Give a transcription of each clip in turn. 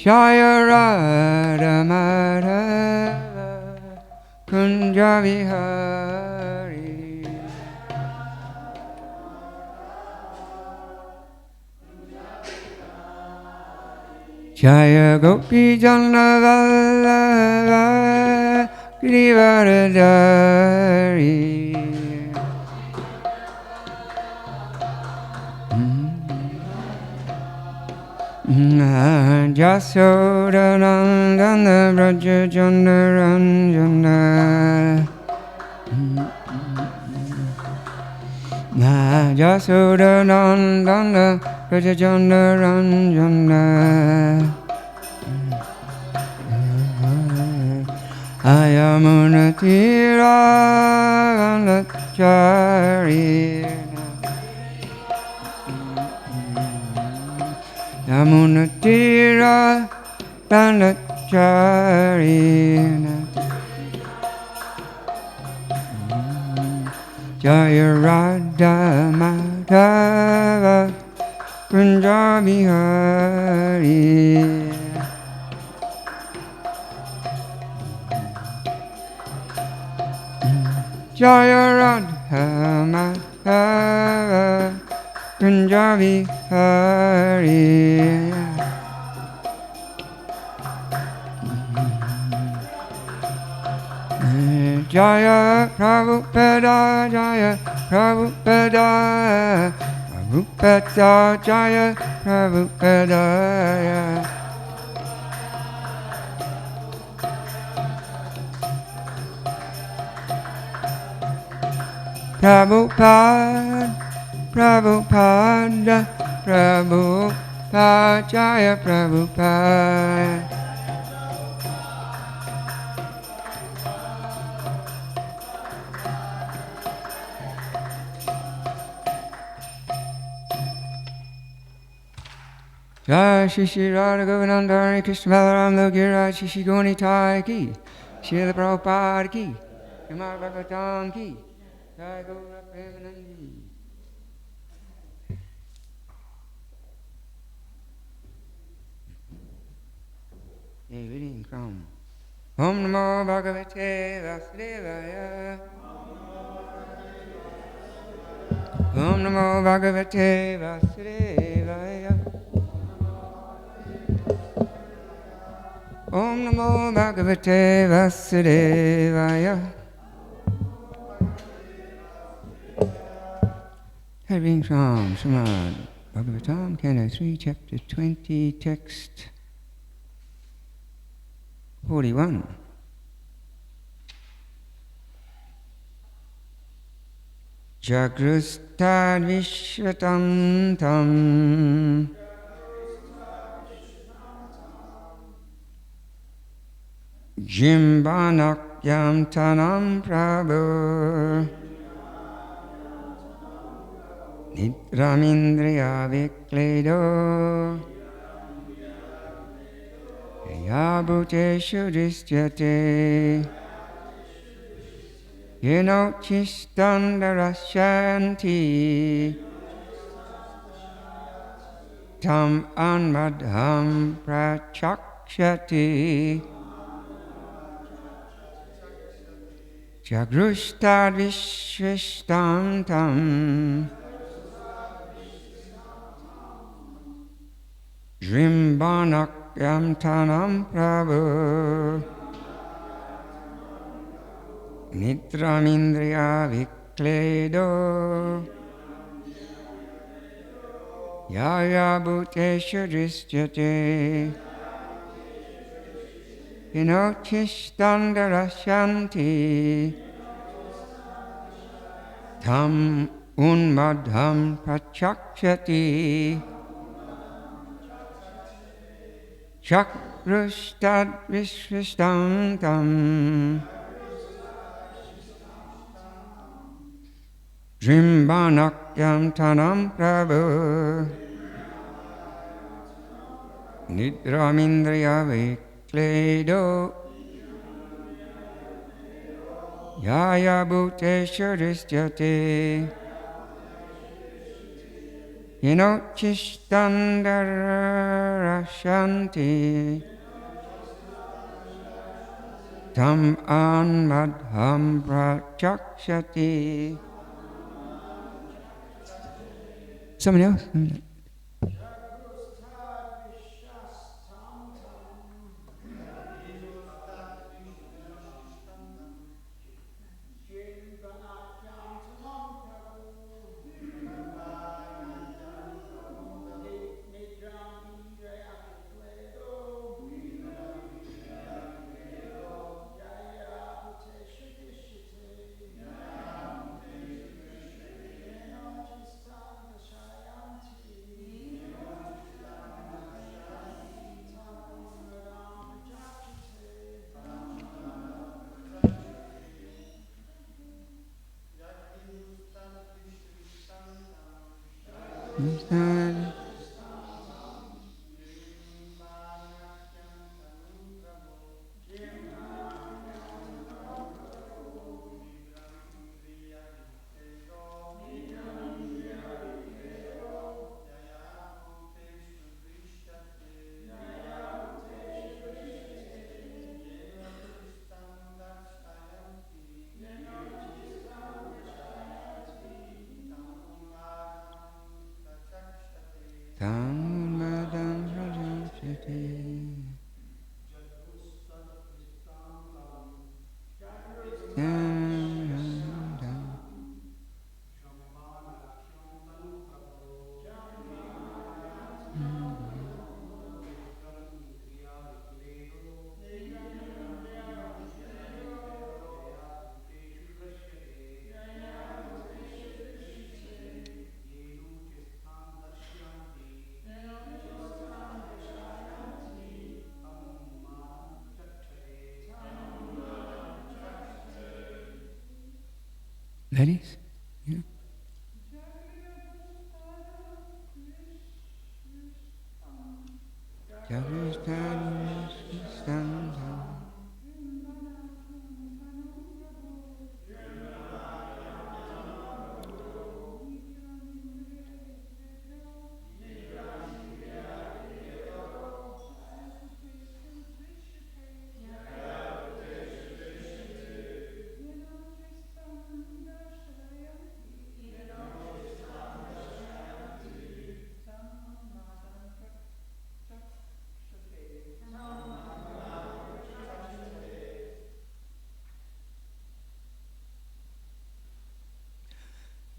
Jaya Radha Madhava Kunja Vihari. Jaya Gopi Jana Vallabha Giridharadhari. Jasoda Nandana Braja Jana Ranjana. Jasoda Nandana Braja Jana Ranjana. Ayamuna Tira Vanachari. Yamuna Tira Vanacharina. Jaya Radha Madhava Kunja Vihari. Jaya Radha Madhava Kunja Vihari. Jaya Prabhupada, Jaya Prabhupada, Prabhupada, Jaya Prabhupada. Prabhupada, Prabhupada, Prabhupada, Jaya Prabhupada. Jai Shri Shri Radha Govinda Hare Krishna Balaram Logira Shri Shri Gonitai ki Srila Prabhupada ki Srimad Bhagavatam ki Jai Garuda Premanandi. A reading from Om Namo Bhagavate Vasudevaya. Om Namo Bhagavate Vasudevaya. Om Namo Bhagavate Vasudevaya. Reading from Srimad Bhagavatam, Canto 3, Chapter 20, Text 41. Jagrustad Vishvatam Tam Jimbanakyam Tanam Prabhu Nitramindriya Vikledo Yabhuteshu Drishyate Yenochistandarasyanti Tam Anmadham Prachakshati Jagrustad Vishvishtam Tam Drimbanakyam Tanam Prabhu Nitramindriya Vikledo Yaya Bhuteshu Drishyate Yenochistandarasyanti Tam Unmadham Prachakshati Chakrustad Vishvishtam Tam Drimbanakyam Tanam Prabhu Nidramindriya Vikledo Yaya Bhuteshu Drishyate Yenochistandarashanti tam anmadham prachakshati. Someone else? Ladies? Yeah.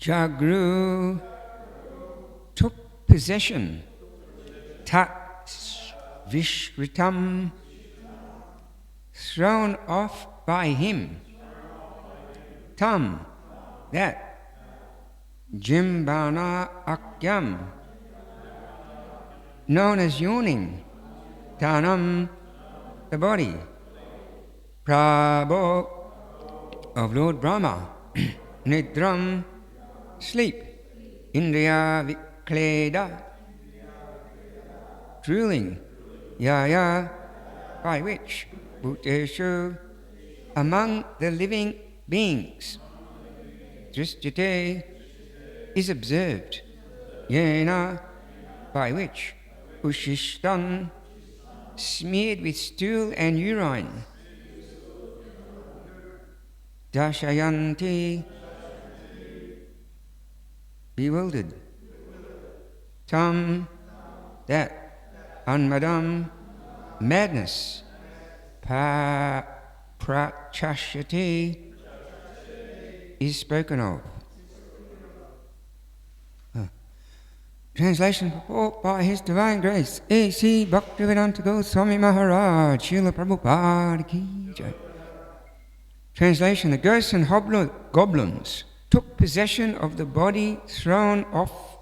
Jagru took possession, tat vishritam, thrown off by him, tam, that, jimbana akyam, known as yawning, tanam, the body, prabho, of Lord Brahma, nidram, sleep, indriya vikleda, drooling, yaya, by which, bhuteshu, among the living beings, drishyate, is observed, yena, by which, ushishtan, smeared with stool and urine, dashayanti, bewildered, tam, that, anmadam, madness, prachashati, is spoken of. Translation purport by His Divine Grace, A.C. Bhaktivedanta Goswami Maharaj, Srila Prabhupada Ki Jai. Translation: the ghosts and goblins took possession of the body thrown off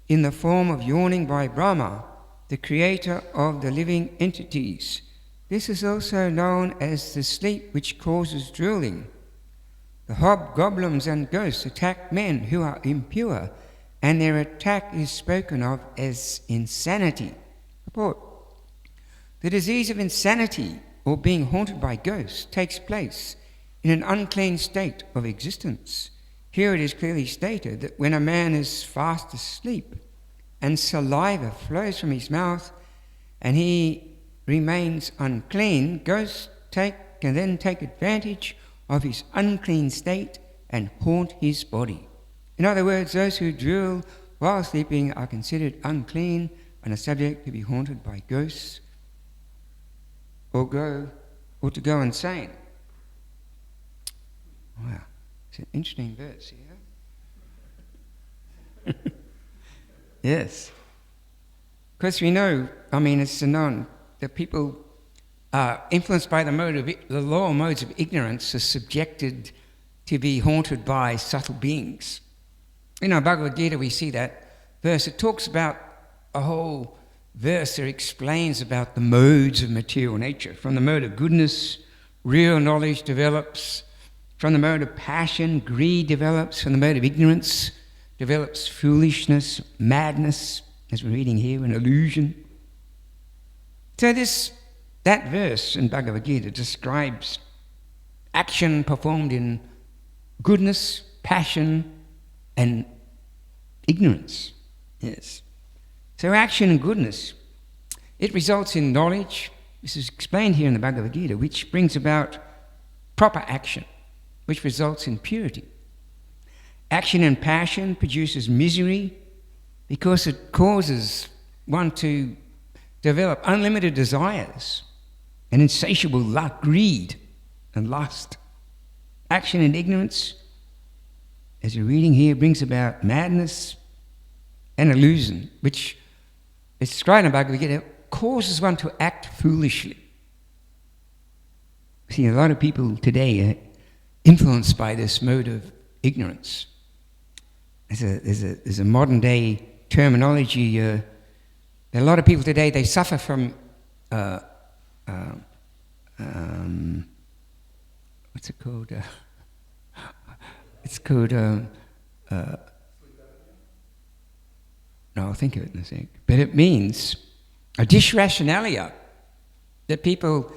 in the form of yawning by Brahma, the creator of the living entities. This is also known as the sleep which causes drooling. The hobgoblins and ghosts attack men who are impure, and their attack is spoken of as insanity. Report: the disease of insanity, or being haunted by ghosts, takes place in an unclean state of existence. Here it is clearly stated that when a man is fast asleep, and saliva flows from his mouth, and he remains unclean, ghosts can then take advantage of his unclean state and haunt his body. In other words, those who drool while sleeping are considered unclean and are subject to be haunted by ghosts or to go insane. Wow, it's an interesting verse here. Yes. Because we know, it's known that people influenced by the lower modes of ignorance are subjected to be haunted by subtle beings. In our Bhagavad Gita we see that verse. It talks about a whole verse that explains about the modes of material nature. From the mode of goodness, real knowledge develops. From the mode of passion, greed develops. From the mode of ignorance develops foolishness, madness, as we're reading here, an illusion. So that verse in Bhagavad Gita describes action performed in goodness, passion, and ignorance. Yes. So action and goodness, it results in knowledge. This is explained here in the Bhagavad Gita, which brings about proper action, which results in purity. Action and passion produces misery because it causes one to develop unlimited desires and insatiable greed and lust. Action and ignorance, as you're reading here, brings about madness and illusion, which is described in Bhagavad Gita, causes one to act foolishly. See, a lot of people today are influenced by this mode of ignorance. There's a modern day terminology. A lot of people today, they suffer from what's it called? It's called no, I'll think of it in a sec. But it means a dysrationalia, that people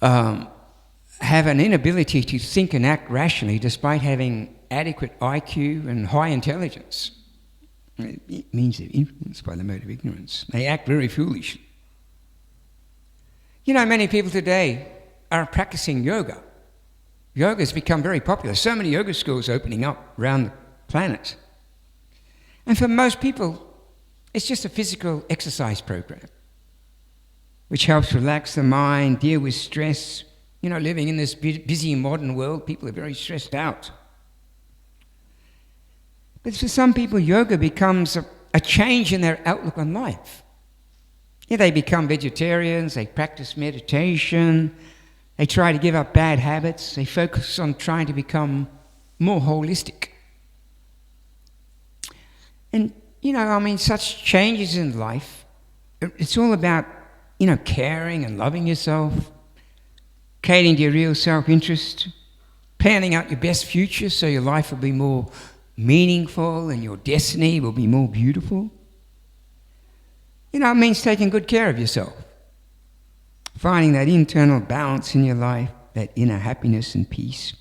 have an inability to think and act rationally despite having adequate IQ and high intelligence. It means they're influenced by the mode of ignorance. They act very foolishly. Many people today are practicing yoga. Yoga has become very popular. So many yoga schools opening up around the planet. And for most people, it's just a physical exercise program, which helps relax the mind, deal with stress. Living in this busy modern world, people are very stressed out. But for some people, yoga becomes a change in their outlook on life. They become vegetarians, they practice meditation, they try to give up bad habits, they focus on trying to become more holistic. And, such changes in life, it's all about, caring and loving yourself, catering to your real self-interest, planning out your best future so your life will be more meaningful and your destiny will be more beautiful. It means taking good care of yourself, finding that internal balance in your life, that inner happiness and peace.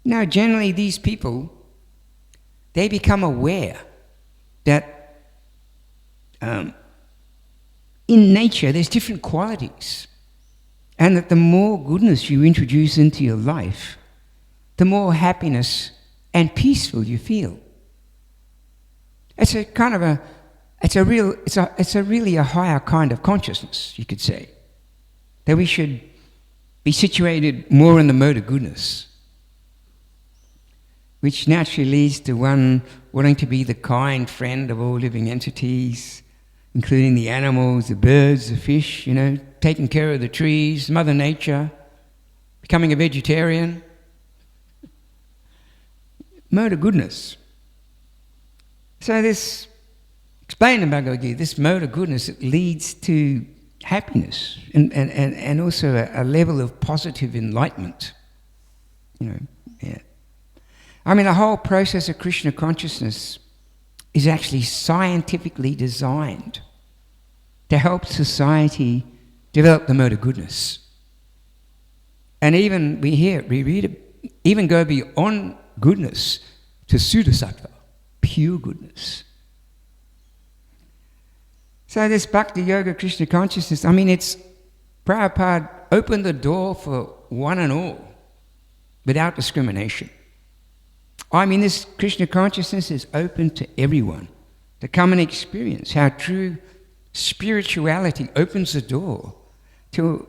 Generally these people, they become aware that in nature there's different qualities, and that the more goodness you introduce into your life, the more happiness and peaceful you feel. It's really a higher kind of consciousness, you could say, that we should be situated more in the mode of goodness, which naturally leads to one wanting to be the kind friend of all living entities, including the animals, the birds, the fish, taking care of the trees, Mother Nature, becoming a vegetarian. Mode of goodness. So this, explained in Bhagavad Gita, this mode of goodness, it leads to happiness and also a level of positive enlightenment. The whole process of Krishna consciousness is actually scientifically designed to help society develop the mode of goodness. And even we read it, even go beyond goodness to Sudasattva, pure goodness. So this Bhakti Yoga Krishna consciousness, I mean, it's Prabhupada opened the door for one and all without discrimination. I mean, this Krishna consciousness is open to everyone to come and experience how true spirituality opens the door to,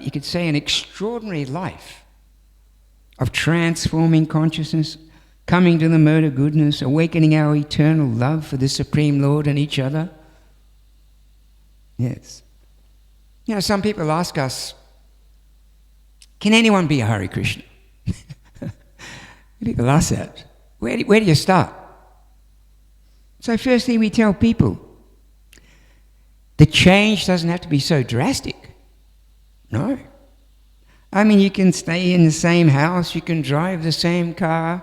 you could say, an extraordinary life of transforming consciousness, coming to the mode of goodness, awakening our eternal love for the Supreme Lord and each other. Yes. You know, some people ask us, can anyone be a Hare Krishna? People ask that. Where do you start? So firstly, we tell people, the change doesn't have to be so drastic. No. I mean, you can stay in the same house, you can drive the same car,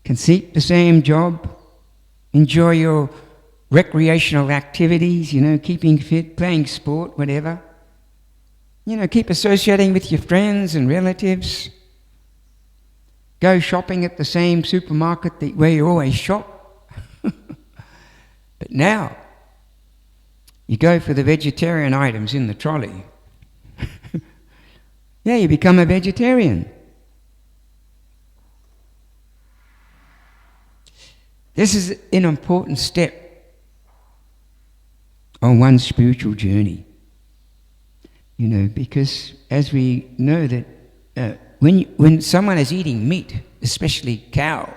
can seek the same job, enjoy your recreational activities, you know, keeping fit, playing sport, whatever. You know, keep associating with your friends and relatives. Go shopping at the same supermarket where you always shop. But now, you go for the vegetarian items in the trolley. Yeah, you become a vegetarian. This is an important step on one's spiritual journey. You know, because as we know that when someone is eating meat, especially cow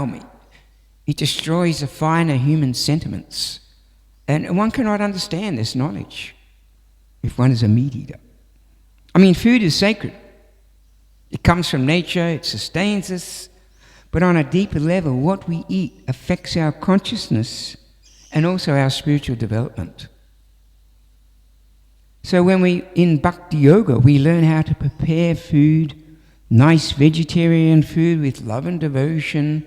meat, it destroys the finer human sentiments. And one cannot understand this knowledge if one is a meat eater. I mean, food is sacred. It comes from nature, it sustains us, but on a deeper level, what we eat affects our consciousness and also our spiritual development. So when in Bhakti Yoga, we learn how to prepare food, nice vegetarian food with love and devotion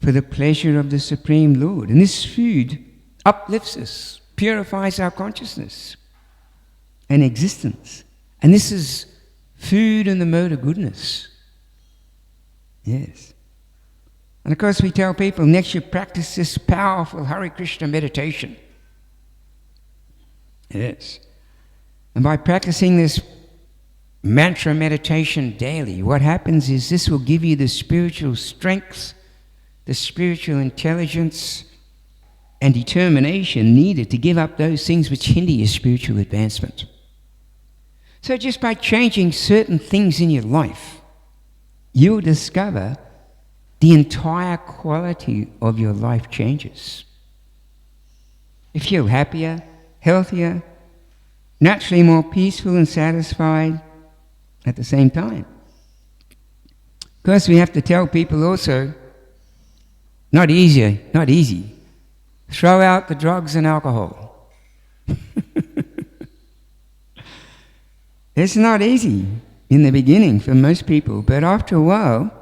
for the pleasure of the Supreme Lord. And this food uplifts us, purifies our consciousness and existence. And this is food in the mode of goodness. Yes. And of course we tell people, next you practice this powerful Hare Krishna meditation. Yes. And by practicing this mantra meditation daily, what happens is this will give you the spiritual strength, the spiritual intelligence and determination needed to give up those things which hinder your spiritual advancement. So just by changing certain things in your life, you'll discover the entire quality of your life changes. You feel happier, healthier, naturally more peaceful and satisfied at the same time. Of course, we have to tell people also, not easy. Throw out the drugs and alcohol. It's not easy in the beginning for most people, but after a while,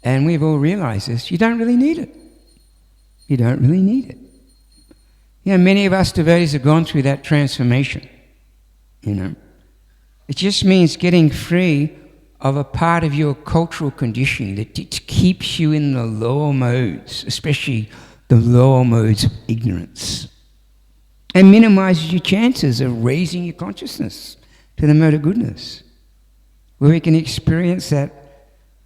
and we've all realized this, you don't really need it. You don't really need it. You know, many of us devotees have gone through that transformation, you know. It just means getting free of a part of your cultural conditioning that it keeps you in the lower modes, especially the lower modes of ignorance, and minimizes your chances of raising your consciousness to the mode of goodness, where we can experience that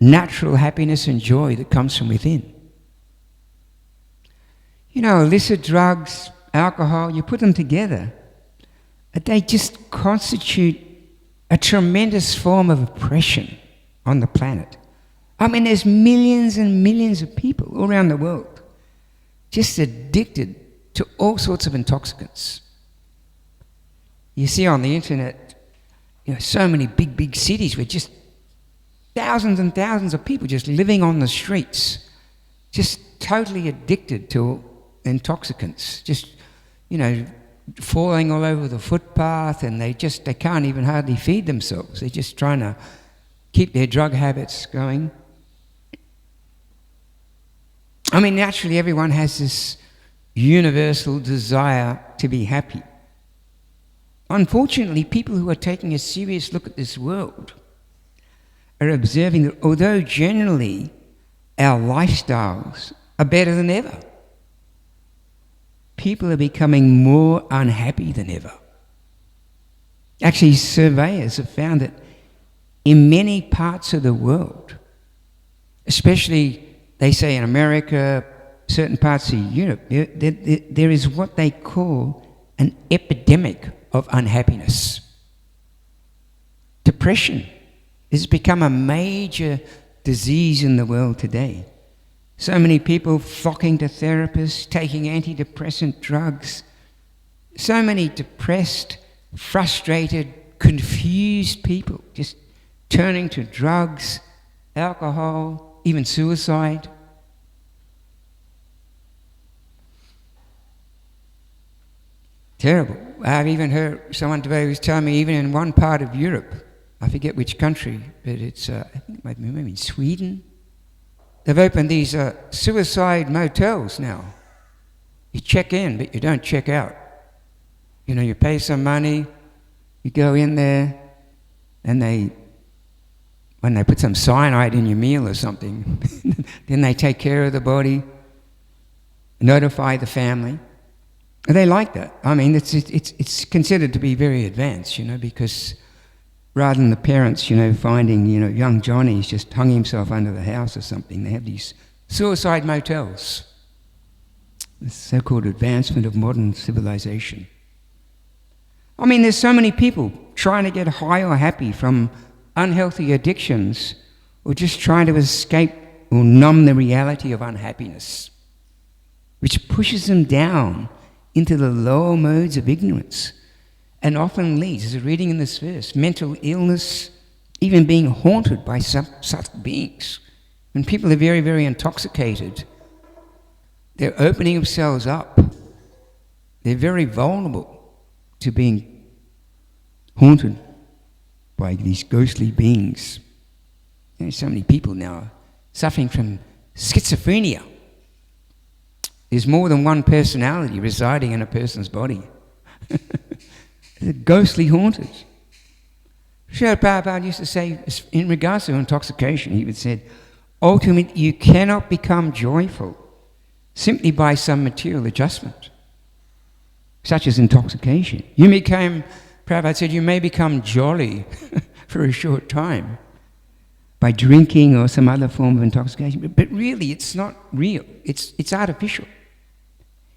natural happiness and joy that comes from within. You know, illicit drugs, alcohol, you put them together, they just constitute a tremendous form of oppression on the planet. I mean, there's millions and millions of people all around the world just addicted to all sorts of intoxicants. You see on the internet, you know, so many big cities with just thousands and thousands of people just living on the streets, just totally addicted to intoxicants, just, you know, falling all over the footpath, and they can't even hardly feed themselves. They're just trying to keep their drug habits going. I mean, naturally everyone has this universal desire to be happy. Unfortunately, people who are taking a serious look at this world are observing that although generally our lifestyles are better than ever, people are becoming more unhappy than ever. Actually, surveyors have found that in many parts of the world, especially, they say in America, certain parts of Europe, there is what they call an epidemic of unhappiness. Depression has become a major disease in the world today. So many people flocking to therapists, taking antidepressant drugs. So many depressed, frustrated, confused people just turning to drugs, alcohol, even suicide. Terrible. I've even heard someone today was telling me even in one part of Europe, I forget which country, but it's, I think it might be maybe in Sweden, they've opened these suicide motels now. You check in, but you don't check out. You know, you pay some money, you go in there, and when they put some cyanide in your meal or something, then they take care of the body, notify the family. And they like that. I mean, it's considered to be very advanced, you know, because rather than the parents, you know, finding, you know, young Johnny's just hung himself under the house or something, they have these suicide motels. The so-called advancement of modern civilization. I mean, there's so many people trying to get high or happy from unhealthy addictions or just trying to escape or numb the reality of unhappiness, which pushes them down into the lower modes of ignorance and often leads, as we're reading in this verse, mental illness, even being haunted by such beings. When people are very, very intoxicated, they're opening themselves up. They're very vulnerable to being haunted by these ghostly beings. There's so many people now suffering from schizophrenia. There's more than one personality residing in a person's body. They're ghostly haunted. Srila Prabhupada used to say, in regards to intoxication, he would say, ultimately you cannot become joyful simply by some material adjustment, such as intoxication. Prabhupada said, you may become jolly for a short time by drinking or some other form of intoxication, but really it's not real. It's artificial.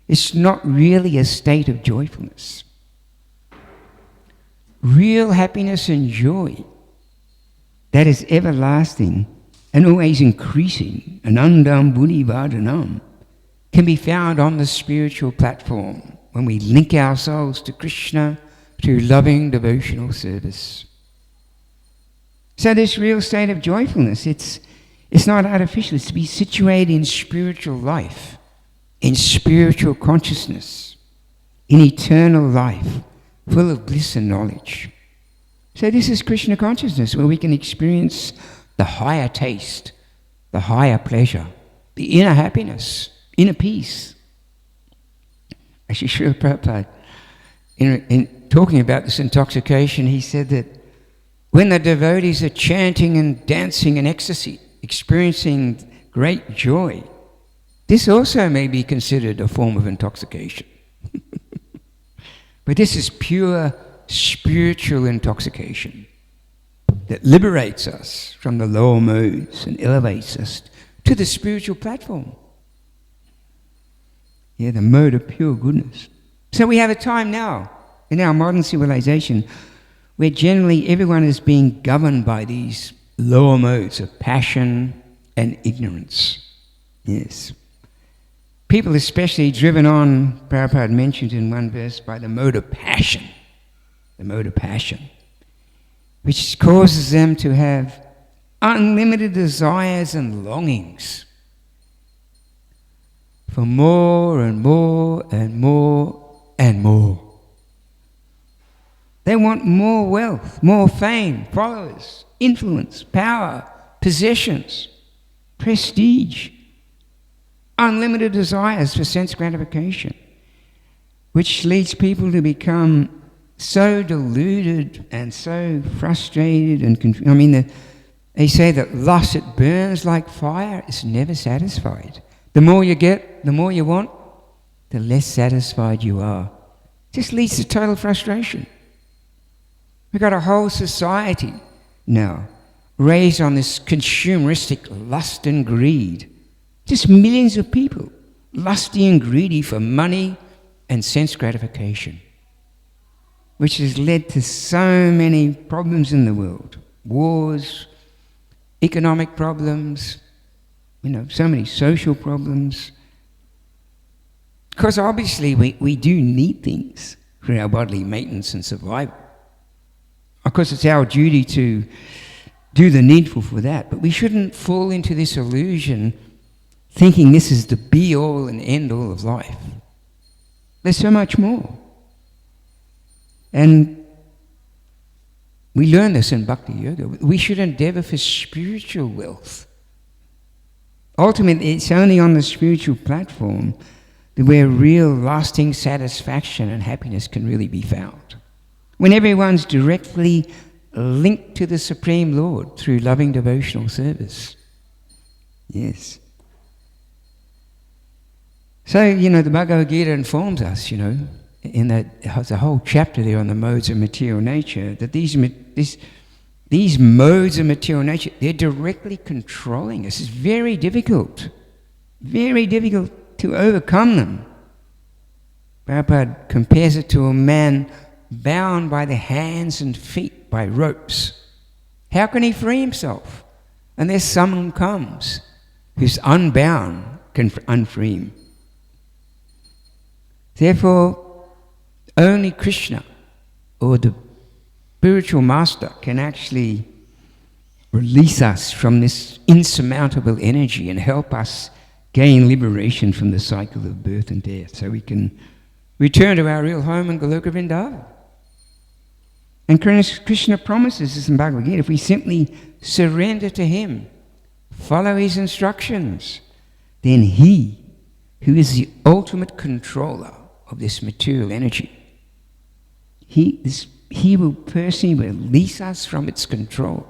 It's not really a state of joyfulness. Real happiness and joy that is everlasting and always increasing, anandam buddhi vardhanam, can be found on the spiritual platform when we link our souls to Krishna through loving devotional service. So this real state of joyfulness, it's not artificial. It's to be situated in spiritual life, in spiritual consciousness, in eternal life, full of bliss and knowledge. So this is Krishna consciousness, where we can experience the higher taste, the higher pleasure, the inner happiness, inner peace. Actually, Srila Prabhupada, in talking about this intoxication, he said that when the devotees are chanting and dancing in ecstasy, experiencing great joy, this also may be considered a form of intoxication. But this is pure spiritual intoxication that liberates us from the lower modes and elevates us to the spiritual platform. Yeah, the mode of pure goodness. So we have a time now in our modern civilization where generally everyone is being governed by these lower modes of passion and ignorance. Yes. People especially driven on, Prabhupada mentioned in one verse, by the mode of passion. The mode of passion. Which causes them to have unlimited desires and longings for more and more and more and more. They want more wealth, more fame, followers, influence, power, possessions, prestige, unlimited desires for sense gratification, which leads people to become so deluded and so frustrated and confused. I mean, they say that lust, it burns like fire, it's never satisfied. The more you get, the more you want, the less satisfied you are. Just leads to total frustration. We've got a whole society now raised on this consumeristic lust and greed. Just millions of people lusty and greedy for money and sense gratification, which has led to so many problems in the world. Wars, economic problems, so many social problems. Because obviously we do need things for our bodily maintenance and survival. Of course, it's our duty to do the needful for that, but we shouldn't fall into this illusion thinking this is the be-all and end-all of life. There's so much more. And we learn this in Bhakti Yoga. We should endeavor for spiritual wealth. Ultimately, it's only on the spiritual platform that where real lasting satisfaction and happiness can really be found. When everyone's directly linked to the Supreme Lord through loving devotional service. Yes. So, the Bhagavad Gita informs us, in that there's a whole chapter there on the modes of material nature, that these modes of material nature, they're directly controlling us. It's very difficult to overcome them. Prabhupada compares it to a man bound by the hands and feet by ropes. How can he free himself? Unless someone comes who's unbound, can unfree him. Therefore, only Krishna or the spiritual master can actually release us from this insurmountable energy and help us gain liberation from the cycle of birth and death, so we can return to our real home in Garuda Govinda. And Krishna promises us in Bhagavad Gita, if we simply surrender to him, follow his instructions, then he, who is the ultimate controller of this material energy, he will personally release us from its control.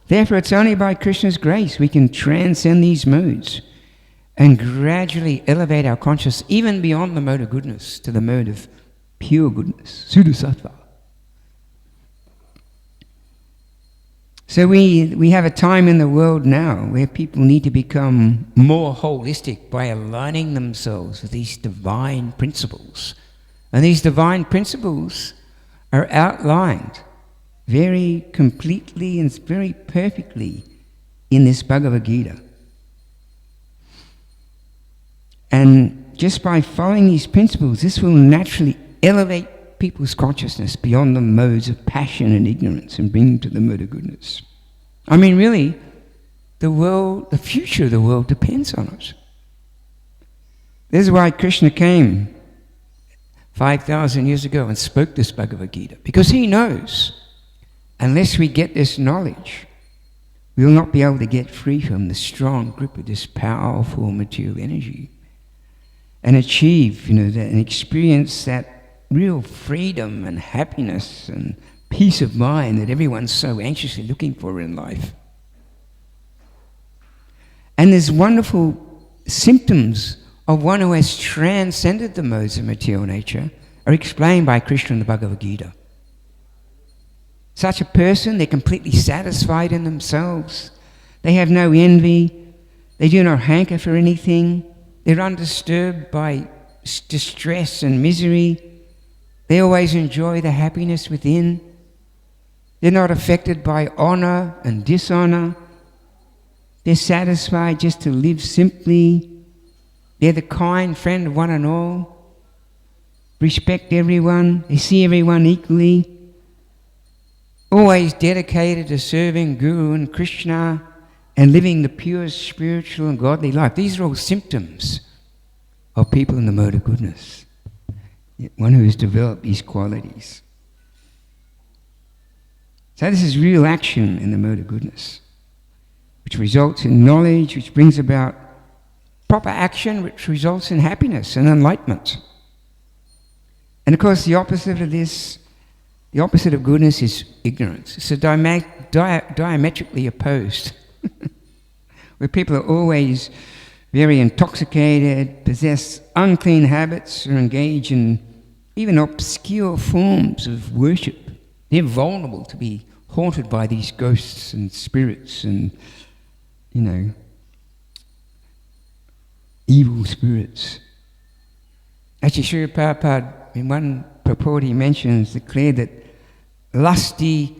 Therefore, it's only by Krishna's grace we can transcend these modes and gradually elevate our consciousness even beyond the mode of goodness to the mode of pure goodness, Suddha-sattva. So we have a time in the world now where people need to become more holistic by aligning themselves with these divine principles. And these divine principles are outlined very completely and very perfectly in this Bhagavad Gita. And just by following these principles, this will naturally elevate people's consciousness beyond the modes of passion and ignorance and bring them to the mode of goodness. I mean, really, the future of the world depends on it. This is why Krishna came 5,000 years ago and spoke this Bhagavad Gita, because he knows unless we get this knowledge, we will not be able to get free from the strong grip of this powerful material energy and achieve, and experience that real freedom and happiness and peace of mind that everyone's so anxiously looking for in life. And there's wonderful symptoms of one who has transcended the modes of material nature are explained by Krishna in the Bhagavad Gita. Such a person, they're completely satisfied in themselves. They have no envy. They do not hanker for anything. They're undisturbed by distress and misery. They always enjoy the happiness within. They're not affected by honor and dishonor. They're satisfied just to live simply. They're the kind friend of one and all. Respect everyone. They see everyone equally. Always dedicated to serving Guru and Krishna and living the pure spiritual and godly life. These are all symptoms of people in the mode of goodness. One who has developed these qualities. So this is real action in the mode of goodness, which results in knowledge, which brings about proper action, which results in happiness and enlightenment. And of course, the opposite of this, the opposite of goodness is ignorance. It's a diametrically opposed, where people are always very intoxicated, possess unclean habits, or engage in even obscure forms of worship. They're vulnerable to be haunted by these ghosts and spirits and, evil spirits. Actually, Srila Prabhupada, in one purport, he declared that lusty,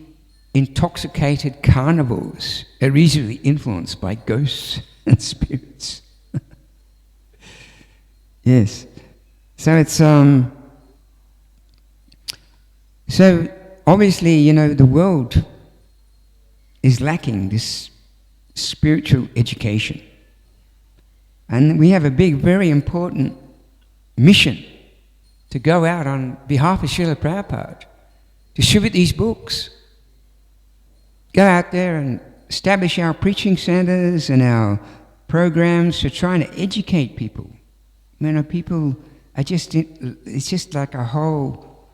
intoxicated carnivores are easily influenced by ghosts and spirits. Yes. So it's so obviously, the world is lacking this spiritual education. And we have a big, very important mission to go out on behalf of Srila Prabhupada, distribute these books, go out there and establish our preaching centers and our programs for trying to educate people. People are it's just like a whole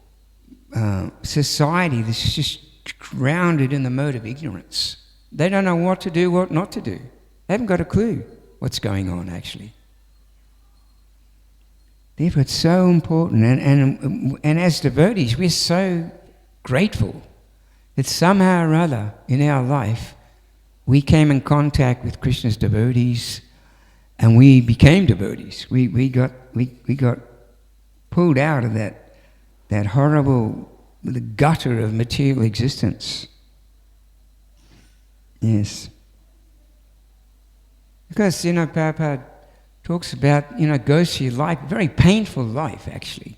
society that's just grounded in the mode of ignorance. They don't know what to do, what not to do. They haven't got a clue what's going on, actually. Therefore, it's so important. And as devotees, we're so grateful that somehow or other in our life, we came in contact with Krishna's devotees, and we became devotees. We got pulled out of that horrible, the gutter of material existence. Yes. Because, Prabhupada talks about, ghostly life, very painful life, actually.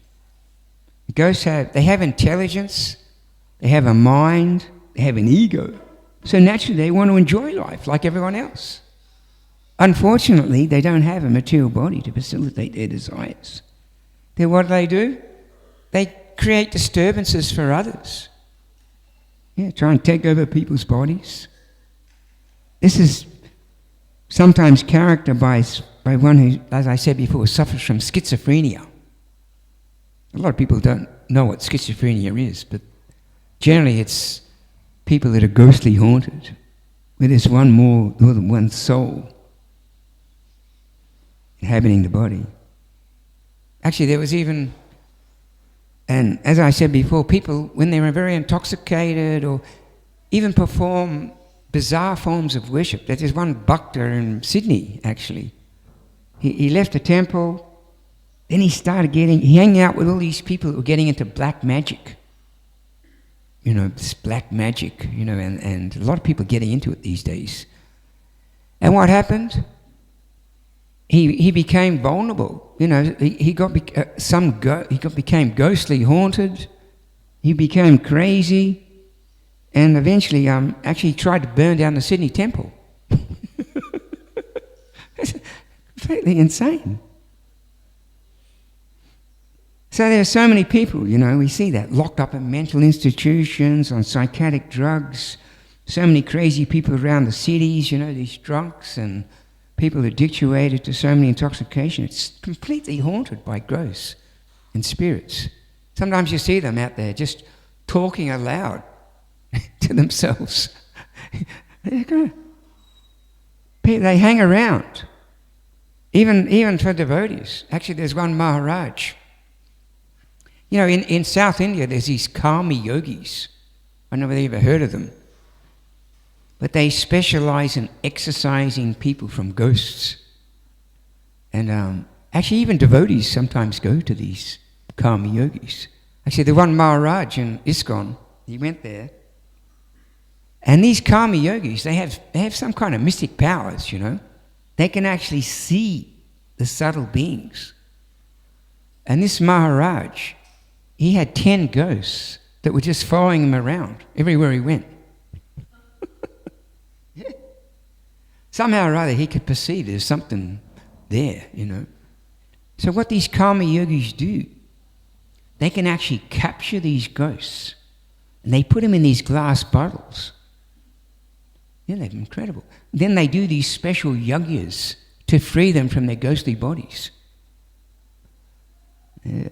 Ghosts have intelligence, they have a mind, they have an ego. So naturally they want to enjoy life like everyone else. Unfortunately, they don't have a material body to facilitate their desires. Then what do? They create disturbances for others. Try and take over people's bodies. This is sometimes characterized by one who, as I said before, suffers from schizophrenia. A lot of people don't know what schizophrenia is, but generally it's people that are ghostly haunted, where there's more than one soul inhabiting the body. Actually, there was even, and as I said before, people, when they were very intoxicated or even perform bizarre forms of worship. There's one bhakta in Sydney, actually. He left the temple, then he hung out with all these people who were getting into black magic. This black magic, and a lot of people getting into it these days. And what happened? He became vulnerable. He became ghostly haunted. He became crazy. And eventually actually tried to burn down the Sydney temple. It's completely insane. So there are so many people, we see that, locked up in mental institutions, on psychotic drugs, so many crazy people around the cities, these drunks and people habituated to so many intoxication. It's completely haunted by ghosts and spirits. Sometimes you see them out there just talking aloud to themselves. They hang around, even for devotees. Actually, there's one Maharaj. In South India, there's these karma yogis. I don't know whether you've ever heard of them. But they specialize in exorcising people from ghosts. And actually, even devotees sometimes go to these karma yogis. Actually, the one Maharaj in ISKCON, he went there. And these karma yogis, they have some kind of mystic powers, They can actually see the subtle beings. And this Maharaj, he had 10 ghosts that were just following him around everywhere he went. Yeah. Somehow or other, he could perceive there's something there, So what these karma yogis do, they can actually capture these ghosts, and they put them in these glass bottles. Yeah, they're incredible. Then they do these special yajnas to free them from their ghostly bodies. Yeah,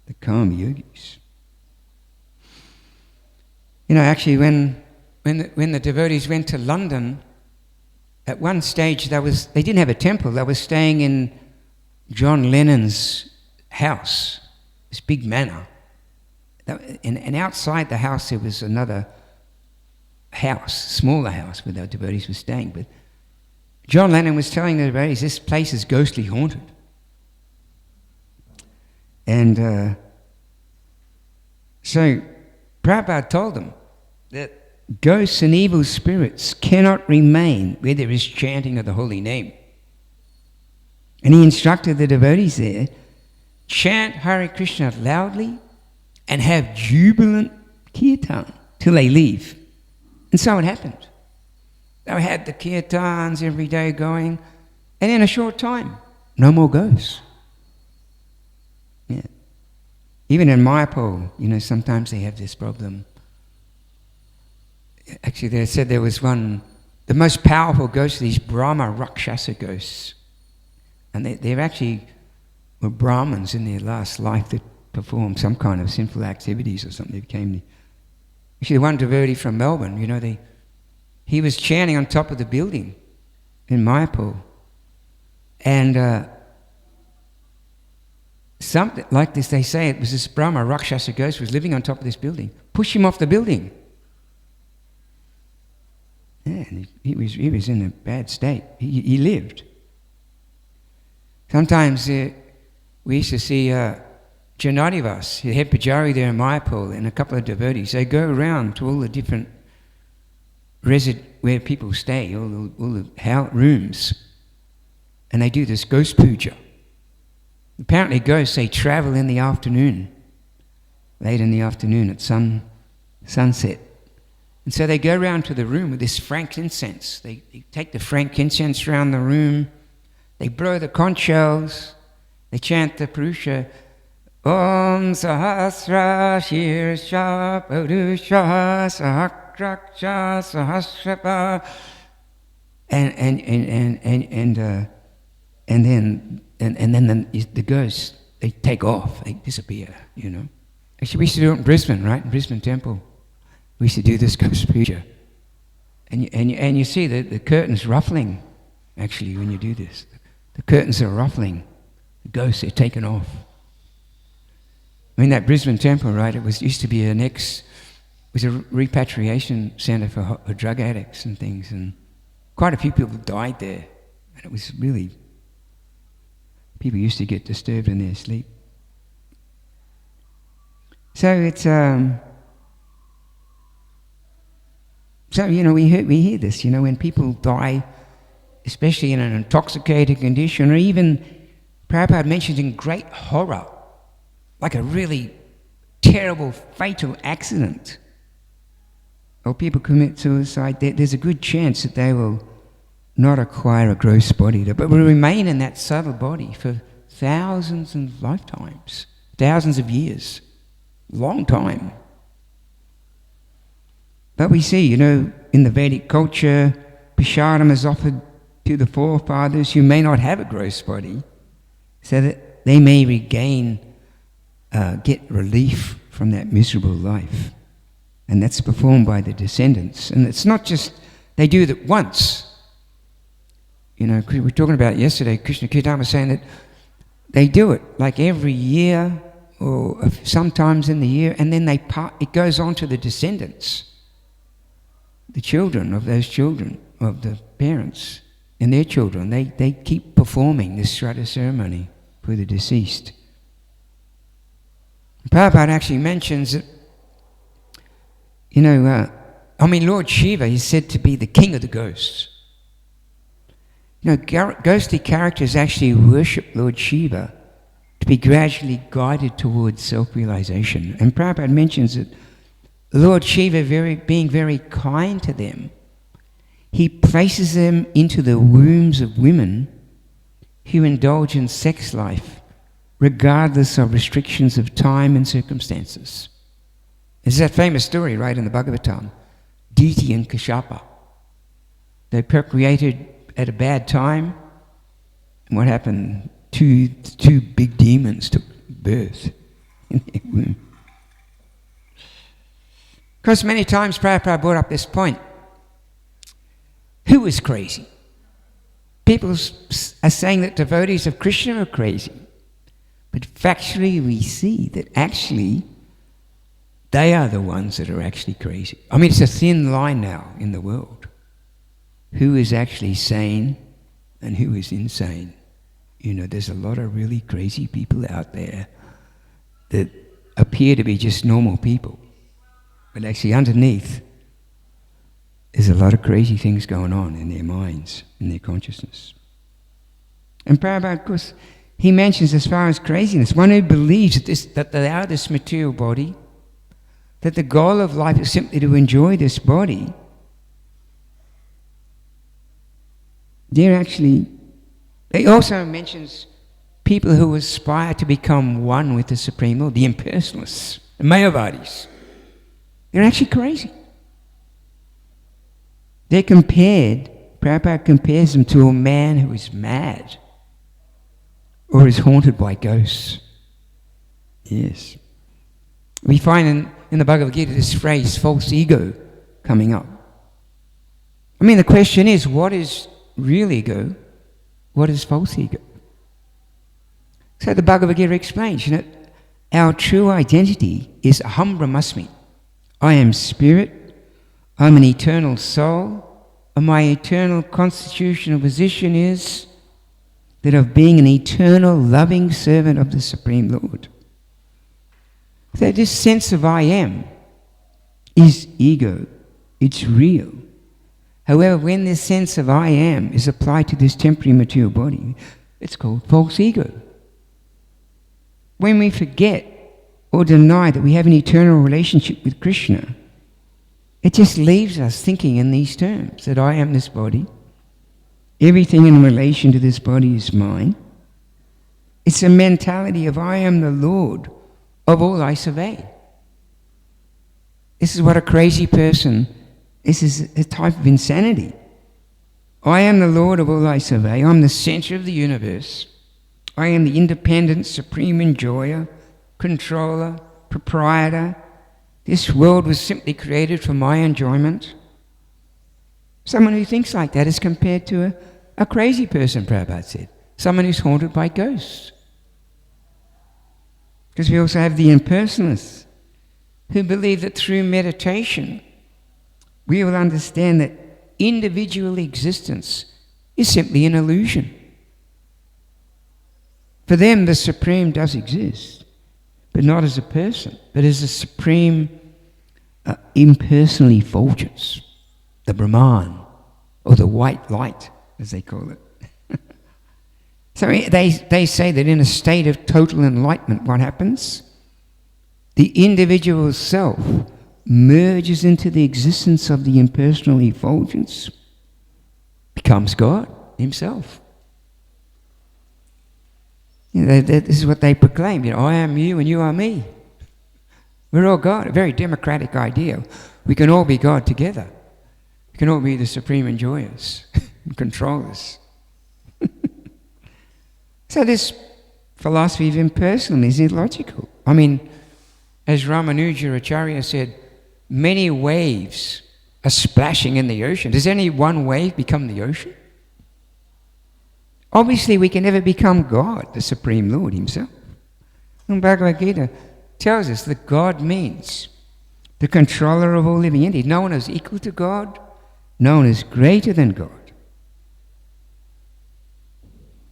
the karma yogis. Actually, when the devotees went to London at one stage they didn't have a temple. They were staying in John Lennon's house, this big manor. And outside the house there was another house, smaller house, where the devotees were staying. But John Lennon was telling the devotees, this place is ghostly haunted. And so Prabhupada told them that ghosts and evil spirits cannot remain where there is chanting of the holy name. And he instructed the devotees there, chant Hare Krishna loudly and have jubilant kirtan till they leave. And so it happened. They had the kirtans every day going, and in a short time, no more ghosts. Yeah. Even in Mayapur, sometimes they have this problem. Actually, they said there was one, the most powerful ghost, these Brahma Rakshasa ghosts. And they actually were Brahmins in their last life that performed some kind of sinful activities or something. Actually, one devotee from Melbourne, he was chanting on top of the building in Mayapur. And something like this, they say it was this Brahma Rakshasa ghost was living on top of this building. Push him off the building. Yeah, and he was in a bad state. He lived. Sometimes we used to see Janadivas, the head pujari there in Mayapur, and a couple of devotees. They go around to all the different where people stay, all the rooms, and they do this ghost puja. Apparently ghosts, they travel in the afternoon, late in the afternoon at sunset. And so they go around to the room with this frankincense. They take the frankincense around the room, they blow the conch shells, they chant the Purusha, Om Sahasra Shirsha Purusha Sahakraksha Sahasrapa, and then the ghosts, they take off, they disappear, Actually, we used to do it in Brisbane, right? In Brisbane Temple. We used to do this ghost puja. And you see the curtains ruffling, actually, when you do this. The curtains are ruffling. The ghosts are taken off. That Brisbane Temple, right, used to be it was a repatriation centre for drug addicts and things, and quite a few people died there. And it was really, people used to get disturbed in their sleep. So it's, we hear this, when people die, especially in an intoxicated condition, or even, Prabhupada mentions in great horror, like a really terrible, fatal accident, or people commit suicide, there's a good chance that they will not acquire a gross body, but will remain in that subtle body for thousands of lifetimes, thousands of years, long time. But we see, in the Vedic culture, prasadam is offered to the forefathers who may not have a gross body, so that they may get relief from that miserable life. And that's performed by the descendants. And it's not just, they do that once. We were talking about it yesterday, Krishna Kirtan was saying that they do it like every year or sometimes in the year, and then it goes on to the descendants, the children of those children, of the parents and their children. They keep performing this Shraddha ceremony for the deceased. Prabhupada actually mentions that, Lord Shiva is said to be the king of the ghosts. Ghostly characters actually worship Lord Shiva to be gradually guided towards self-realization. And Prabhupada mentions that Lord Shiva, being very kind to them, he places them into the wombs of women who indulge in sex life regardless of restrictions of time and circumstances. There's that famous story, right, in the Bhagavatam, Diti and Kashyapa. They procreated at a bad time, and what happened? Two big demons took birth in their womb. Because many times Prabhupada brought up this point. Who was crazy? People are saying that devotees of Krishna are crazy. But factually we see that actually they are the ones that are actually crazy. I mean, it's a thin line now in the world. Who is actually sane and who is insane? You know, there's a lot of really crazy people out there that appear to be just normal people. But actually underneath, there's a lot of crazy things going on in their minds, in their consciousness. And Prabhupada, of course, he mentions as far as craziness, one who believes that they are this material body, that the goal of life is simply to enjoy this body, he also mentions people who aspire to become one with the Supreme Lord, the impersonalists, the Mayavadis. They're actually crazy. Prabhupada compares them to a man who is mad or is haunted by ghosts. Yes. We find in the Bhagavad Gita this phrase, false ego, coming up. I mean, the question is, what is real ego? What is false ego? So the Bhagavad Gita explains, our true identity is Aham Brahmasmi. I am spirit, I'm an eternal soul, and my eternal constitutional position is that of being an eternal loving servant of the Supreme Lord. So this sense of I am is ego, it's real. However, when this sense of I am is applied to this temporary material body, it's called false ego. When we forget or deny that we have an eternal relationship with Krishna, it just leaves us thinking in these terms, that I am this body, everything in relation to this body is mine. It's a mentality of I am the Lord of all I survey. This is what a crazy person, this is a type of insanity. I am the Lord of all I survey. I'm the center of the universe. I am the independent, supreme enjoyer, controller, proprietor. This world was simply created for my enjoyment. Someone who thinks like that is compared to a crazy person, Prabhupada said. Someone who's haunted by ghosts. Because we also have the impersonalists who believe that through meditation we will understand that individual existence is simply an illusion. For them, the Supreme does exist, but not as a person, but as a supreme impersonal effulgence, the Brahman, or the white light, as they call it. So they say that in a state of total enlightenment, what happens? The individual self merges into the existence of the impersonal effulgence, becomes God himself. This is what they proclaim. I am you and you are me. We're all God. A very democratic idea. We can all be God together. We can all be the supreme enjoyers and controllers. So this philosophy of impersonalism is illogical. I mean, as Ramanuja Acharya said, many waves are splashing in the ocean. Does any one wave become the ocean? Obviously, we can never become God, the Supreme Lord himself. And Bhagavad Gita tells us that God means the controller of all living entities. No one is equal to God. No one is greater than God.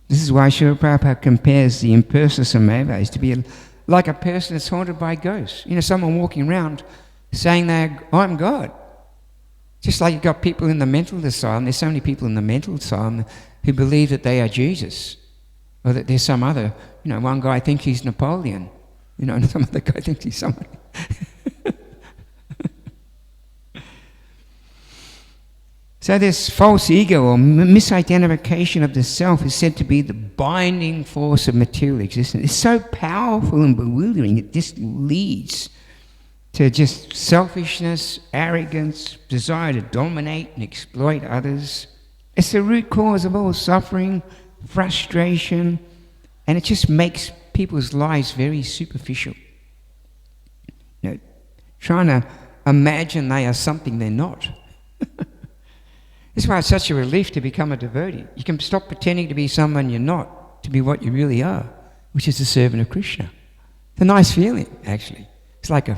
This is why Srila Prabhupada compares the impersonal Mayavadis to be like a person that's haunted by ghosts. Someone walking around saying I'm God. Just like you've got people in the mental asylum. There's so many people in the mental asylum who believe that they are Jesus, or that there's some other, one guy thinks he's Napoleon, and some other guy thinks he's somebody. So this false ego or misidentification of the self is said to be the binding force of material existence. It's so powerful and bewildering, it just leads to just selfishness, arrogance, desire to dominate and exploit others. It's the root cause of all suffering, frustration, and it just makes people's lives very superficial. Trying to imagine they are something they're not. That's why it's such a relief to become a devotee. You can stop pretending to be someone you're not, to be what you really are, which is a servant of Krishna. It's a nice feeling, actually. It's like you're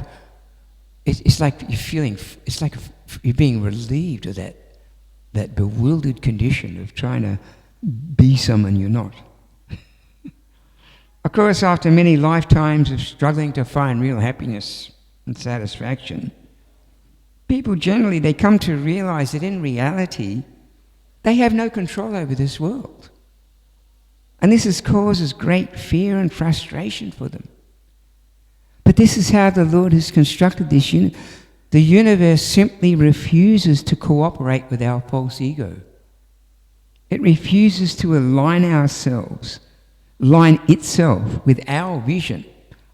feeling, you're being relieved of that bewildered condition of trying to be someone you're not. Of course, after many lifetimes of struggling to find real happiness and satisfaction, people generally, they come to realize that in reality, they have no control over this world. And this causes great fear and frustration for them. But this is how the Lord has constructed this universe. The universe simply refuses to cooperate with our false ego. It refuses to align itself with our vision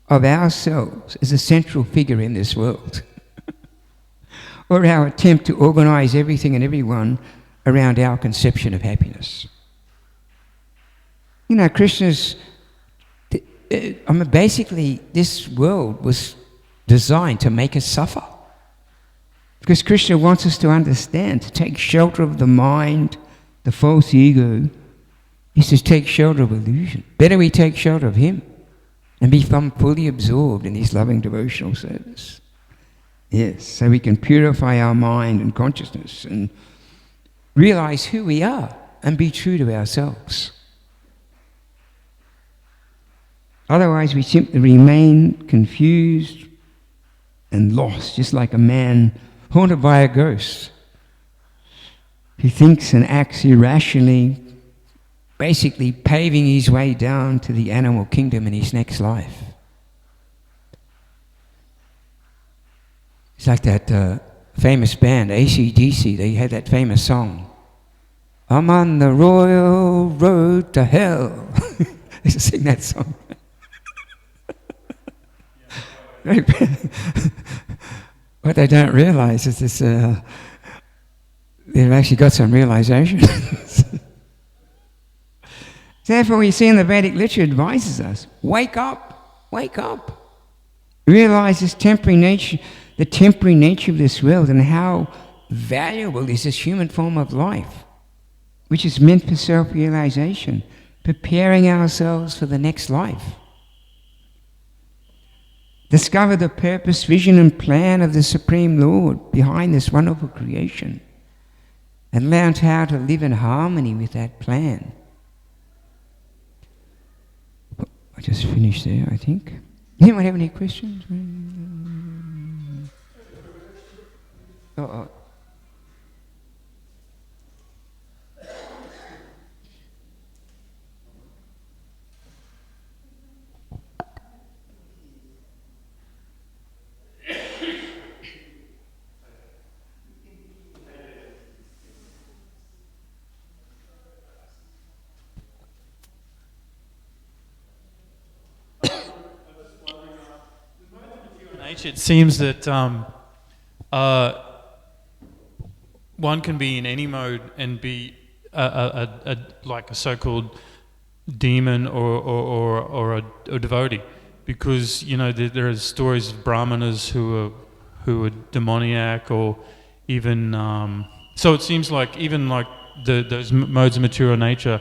of ourselves as a central figure in this world. Or our attempt to organize everything and everyone around our conception of happiness. You know, basically this world was designed to make us suffer. Because Krishna wants us to understand, to take shelter of the mind, the false ego, is to take shelter of illusion. Better we take shelter of him and become fully absorbed in his loving devotional service. Yes, so we can purify our mind and consciousness and realize who we are and be true to ourselves. Otherwise, we simply remain confused and lost, just like a man haunted by a ghost. He thinks and acts irrationally, basically paving his way down to the animal kingdom in his next life. It's like that famous band, AC/DC, they had that famous song, I'm on the royal road to hell. They used to sing that song. What they don't realize is this, they've actually got some realizations. Therefore, we see in the Vedic literature advises us, wake up, wake up. Realize this temporary nature, the temporary nature of this world, and how valuable is this human form of life, which is meant for self-realization, preparing ourselves for the next life. Discover the purpose, vision, and plan of the Supreme Lord behind this wonderful creation, and learn how to live in harmony with that plan. I just finished there, I think. Anyone have any questions? Oh. It seems that one can be in any mode and be like a so-called demon or a devotee, because you know there are stories of brahmanas who are demoniac, or even so it seems like even like those modes of material nature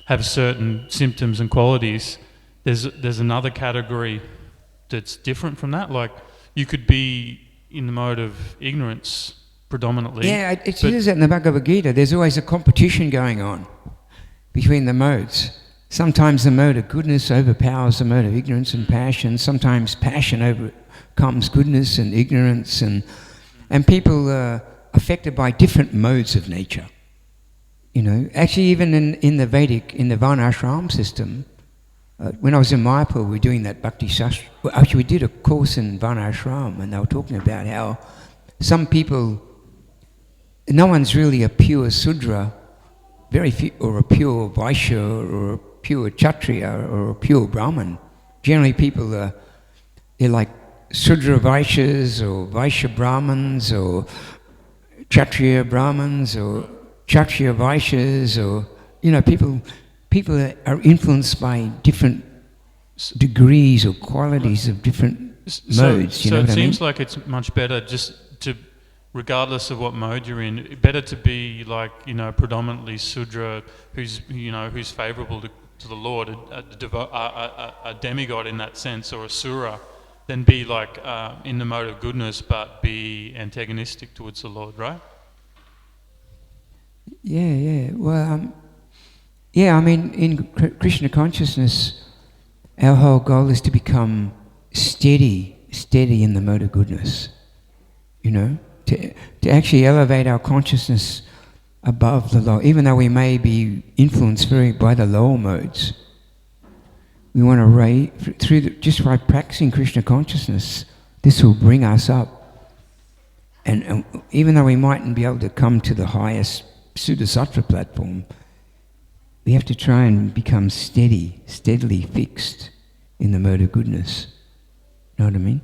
have certain symptoms and qualities. There's another category that's different from that, like you could be in the mode of ignorance predominantly. Yeah, it says that in the Bhagavad Gita. There's always a competition going on between the modes. Sometimes the mode of goodness overpowers the mode of ignorance and passion. Sometimes passion overcomes goodness and ignorance, and people are affected by different modes of nature. You know, actually even in the Vedic, in the Varnashram system, when I was in Mayapur, we were doing that Bhakti Shastra. Well, actually, we did a course in Varnashram, and they were talking about how some people, no one's really a pure Sudra, very few, or a pure Vaishya, or a pure Kshatriya, or a pure Brahman. Generally, people they're like Sudra Vaishyas, or Vaishya Brahmins, or Kshatriya Brahmins, or Kshatriya Vaishyas, or, you know, people are influenced by different degrees or qualities of different modes. You know what I mean? So it seems like it's much better just to regardless of what mode you're in, better to be like, predominantly Sudra, who's favourable to the Lord, a demigod in that sense, or a Sura, than be like in the mode of goodness but be antagonistic towards the Lord, right? Yeah. Well, I mean, in Krishna consciousness, our whole goal is to become steady in the mode of goodness. To actually elevate our consciousness above the low, even though we may be influenced by the lower modes. We want to raise just by practicing Krishna consciousness. This will bring us up, and even though we mightn't be able to come to the highest Suddha platform, we have to try and become steadily fixed in the mode of goodness. Know what I mean?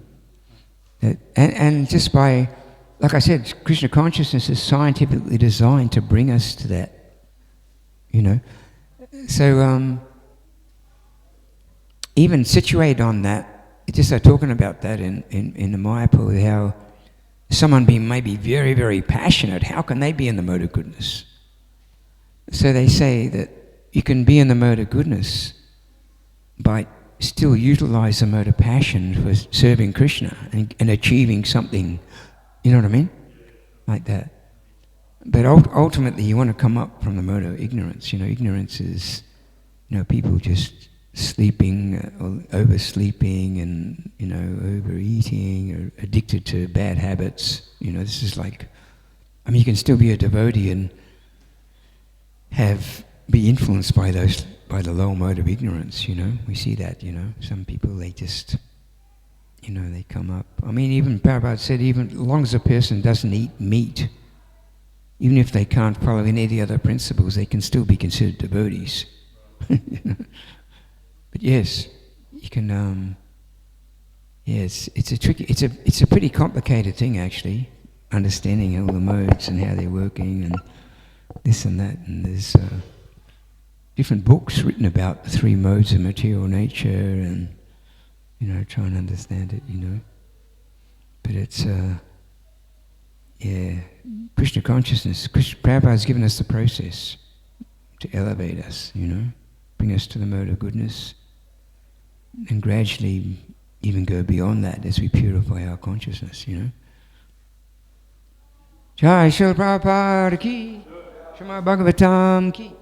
And just by, like I said, Krishna consciousness is scientifically designed to bring us to that. So even situated on that, just talking about that in the Mayapur, how someone may be very, very passionate, how can they be in the mode of goodness? So they say that you can be in the mode of goodness by still utilize the mode of passion for serving Krishna and achieving something, you know what I mean? Like that. But ultimately you want to come up from the mode of ignorance. Ignorance is, people just sleeping, or oversleeping, and, overeating, or addicted to bad habits. This is like, you can still be a devotee and be influenced by the low mode of ignorance. We see that. Some people, they just, they come up. Even Prabhupada said, even as long as a person doesn't eat meat, even if they can't follow any of the other principles, they can still be considered devotees. But yes, you can. Yes, it's a pretty complicated thing actually, understanding all the modes and how they're working and this and that, and there's different books written about the three modes of material nature, and try and understand it. But it's Krishna consciousness. Prabhupada has given us the process to elevate us. Bring us to the mode of goodness, and gradually even go beyond that as we purify our consciousness. Jai Srila Prabhupada ki, Srimad Bhagavatam ki.